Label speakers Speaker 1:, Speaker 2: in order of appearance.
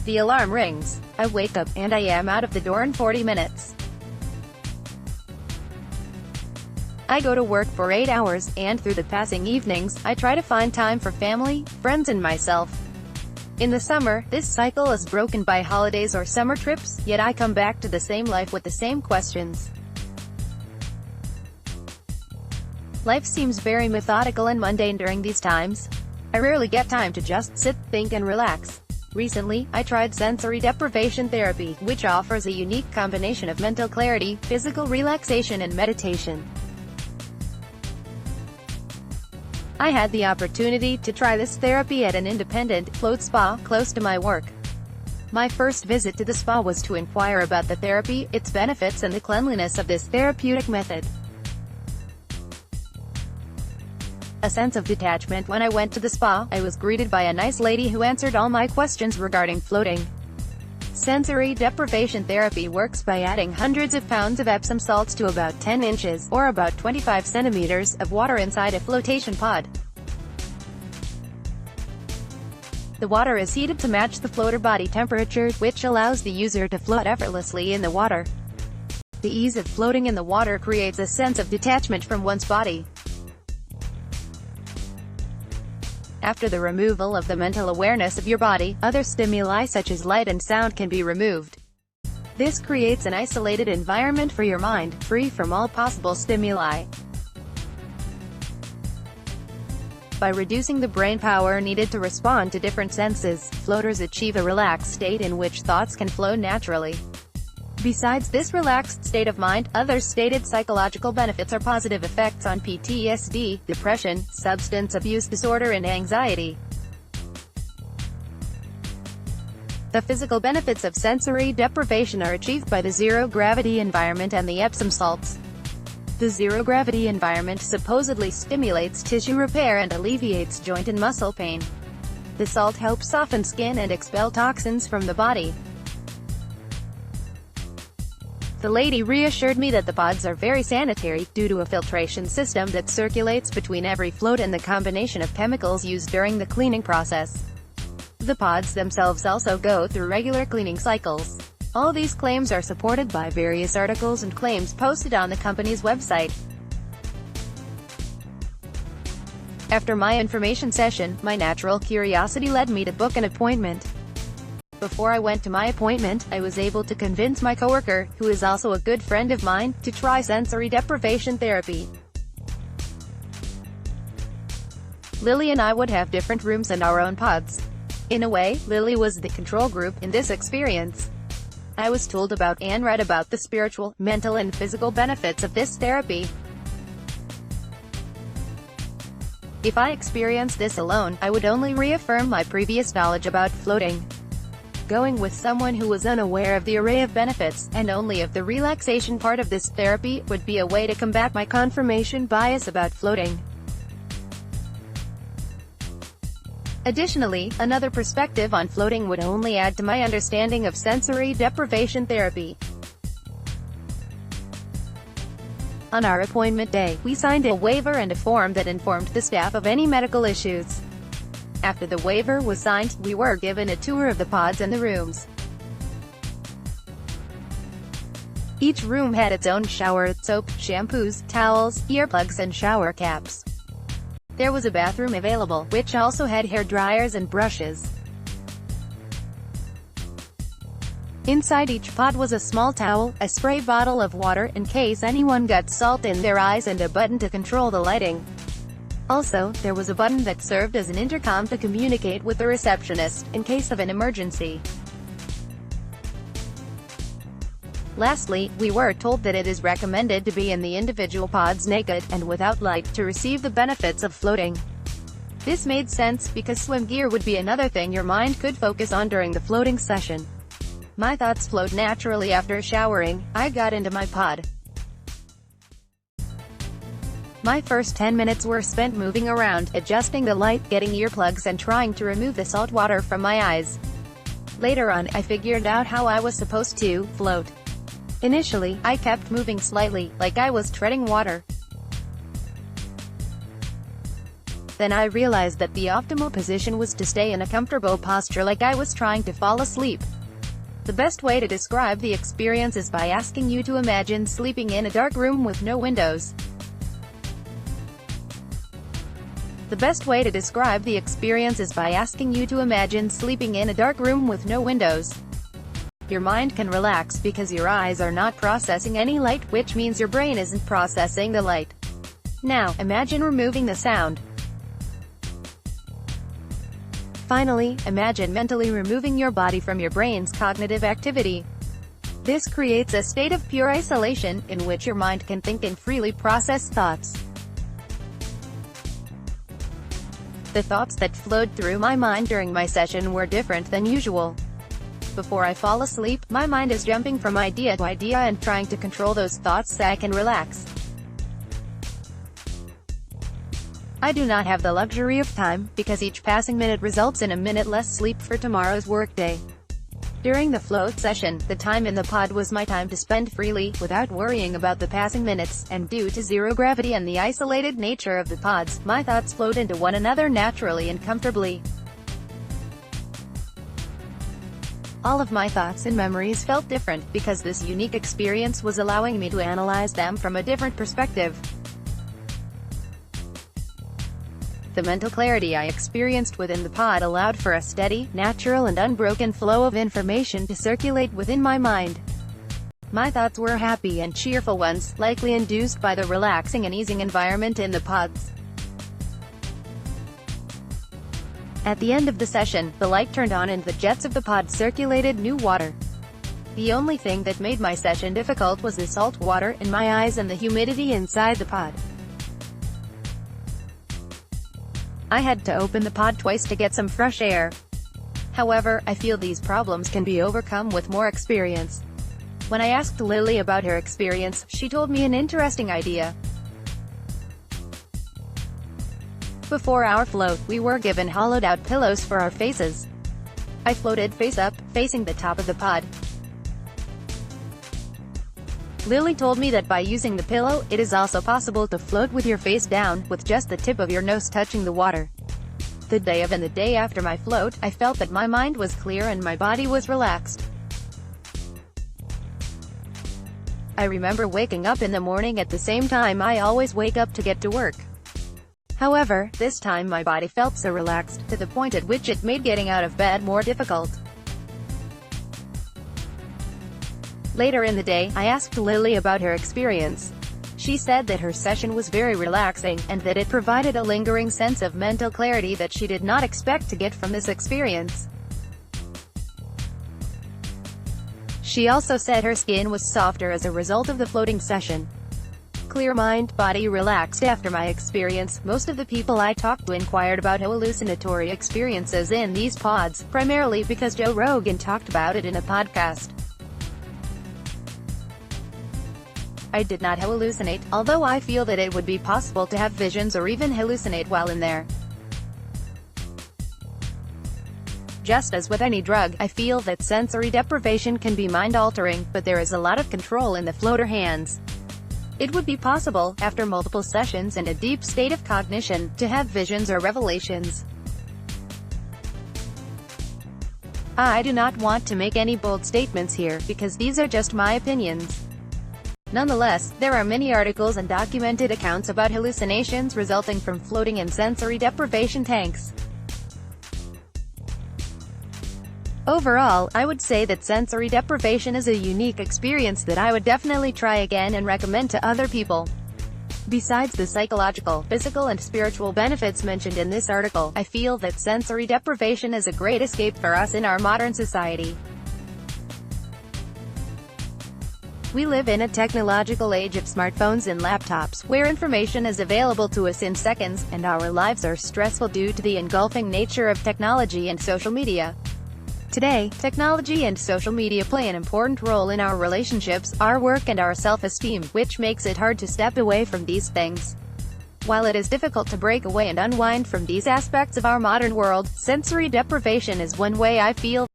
Speaker 1: The alarm rings. I wake up, and I am out of the door in 40 minutes. I go to work for 8 hours, and through the passing evenings, I try to find time for family, friends and myself. In the summer, this cycle is broken by holidays or summer trips, yet I come back to the same life with the same questions. Life seems very methodical and mundane during these times. I rarely get time to just sit, think and relax. Recently, I tried sensory deprivation therapy, which offers a unique combination of mental clarity, physical relaxation and meditation. I had the opportunity to try this therapy at an independent, float spa, close to my work. My first visit to the spa was to inquire about the therapy, its benefits and the cleanliness of this therapeutic method. A sense of detachment. When I went to the spa, I was greeted by a nice lady who answered all my questions regarding floating. Sensory deprivation therapy works by adding hundreds of pounds of Epsom salts to about 10 inches, or about 25 centimeters, of water inside a flotation pod. The water is heated to match the floater body temperature, which allows the user to float effortlessly in the water. The ease of floating in the water creates a sense of detachment from one's body. After the removal of the mental awareness of your body, other stimuli such as light and sound can be removed. This creates an isolated environment for your mind, free from all possible stimuli. By reducing the brain power needed to respond to different senses, floaters achieve a relaxed state in which thoughts can flow naturally. Besides this relaxed state of mind, other stated psychological benefits are positive effects on PTSD, depression, substance abuse disorder and anxiety. The physical benefits of sensory deprivation are achieved by the zero-gravity environment and the Epsom salts. The zero-gravity environment supposedly stimulates tissue repair and alleviates joint and muscle pain. The salt helps soften skin and expel toxins from the body. The lady reassured me that the pods are very sanitary, due to a filtration system that circulates between every float and the combination of chemicals used during the cleaning process. The pods themselves also go through regular cleaning cycles. All these claims are supported by various articles and claims posted on the company's website. After my information session, my natural curiosity led me to book an appointment. Before I went to my appointment, I was able to convince my coworker, who is also a good friend of mine, to try sensory deprivation therapy. Lily and I would have different rooms and our own pods. In a way, Lily was the control group in this experience. I was told about and read about the spiritual, mental and physical benefits of this therapy. If I experienced this alone, I would only reaffirm my previous knowledge about floating. Going with someone who was unaware of the array of benefits, and only of the relaxation part of this therapy, would be a way to combat my confirmation bias about floating. Additionally, another perspective on floating would only add to my understanding of sensory deprivation therapy. On our appointment day, we signed a waiver and a form that informed the staff of any medical issues. After the waiver was signed, we were given a tour of the pods and the rooms. Each room had its own shower, soap, shampoos, towels, earplugs and shower caps. There was a bathroom available, which also had hair dryers and brushes. Inside each pod was a small towel, a spray bottle of water in case anyone got salt in their eyes and a button to control the lighting. Also, there was a button that served as an intercom to communicate with the receptionist, in case of an emergency. Lastly, we were told that it is recommended to be in the individual pods naked, and without light, to receive the benefits of floating. This made sense, because swim gear would be another thing your mind could focus on during the floating session. My thoughts flowed naturally after showering. I got into my pod. My first 10 minutes were spent moving around, adjusting the light, getting earplugs and trying to remove the salt water from my eyes. Later on, I figured out how I was supposed to float. Initially, I kept moving slightly, like I was treading water. Then I realized that the optimal position was to stay in a comfortable posture like I was trying to fall asleep. The best way to describe the experience is by asking you to imagine sleeping in a dark room with no windows. The best way to describe the experience is by asking you to imagine sleeping in a dark room with no windows. Your mind can relax because your eyes are not processing any light, which means your brain isn't processing the light. Now, imagine removing the sound. Finally, imagine mentally removing your body from your brain's cognitive activity. This creates a state of pure isolation, in which your mind can think and freely process thoughts. The thoughts that flowed through my mind during my session were different than usual. Before I fall asleep, my mind is jumping from idea to idea and trying to control those thoughts so I can relax. I do not have the luxury of time, because each passing minute results in a minute less sleep for tomorrow's workday. During the float session, the time in the pod was my time to spend freely, without worrying about the passing minutes, and due to zero gravity and the isolated nature of the pods, my thoughts flowed into one another naturally and comfortably. All of my thoughts and memories felt different, because this unique experience was allowing me to analyze them from a different perspective. The mental clarity I experienced within the pod allowed for a steady, natural and unbroken flow of information to circulate within my mind. My thoughts were happy and cheerful ones, likely induced by the relaxing and easing environment in the pods. At the end of the session, the light turned on and the jets of the pod circulated new water. The only thing that made my session difficult was the salt water in my eyes and the humidity inside the pod. I had to open the pod twice to get some fresh air. However, I feel these problems can be overcome with more experience. When I asked Lily about her experience, she told me an interesting idea. Before our float, we were given hollowed-out pillows for our faces. I floated face up, facing the top of the pod. Lily told me that by using the pillow, it is also possible to float with your face down, with just the tip of your nose touching the water. The day of and the day after my float, I felt that my mind was clear and my body was relaxed. I remember waking up in the morning at the same time I always wake up to get to work. However, this time my body felt so relaxed, to the point at which it made getting out of bed more difficult. Later in the day, I asked Lily about her experience. She said that her session was very relaxing, and that it provided a lingering sense of mental clarity that she did not expect to get from this experience. She also said her skin was softer as a result of the floating session. Clear mind, body relaxed. After my experience, most of the people I talked to inquired about hallucinatory experiences in these pods, primarily because Joe Rogan talked about it in a podcast. I did not hallucinate, although I feel that it would be possible to have visions or even hallucinate while in there. Just as with any drug, I feel that sensory deprivation can be mind-altering, but there is a lot of control in the floater hands. It would be possible, after multiple sessions and a deep state of cognition, to have visions or revelations. I do not want to make any bold statements here, because these are just my opinions. Nonetheless, there are many articles and documented accounts about hallucinations resulting from floating in sensory deprivation tanks. Overall, I would say that sensory deprivation is a unique experience that I would definitely try again and recommend to other people. Besides the psychological, physical and spiritual benefits mentioned in this article, I feel that sensory deprivation is a great escape for us in our modern society. We live in a technological age of smartphones and laptops, where information is available to us in seconds, and our lives are stressful due to the engulfing nature of technology and social media. Today, technology and social media play an important role in our relationships, our work and our self-esteem, which makes it hard to step away from these things. While it is difficult to break away and unwind from these aspects of our modern world, sensory deprivation is one way I feel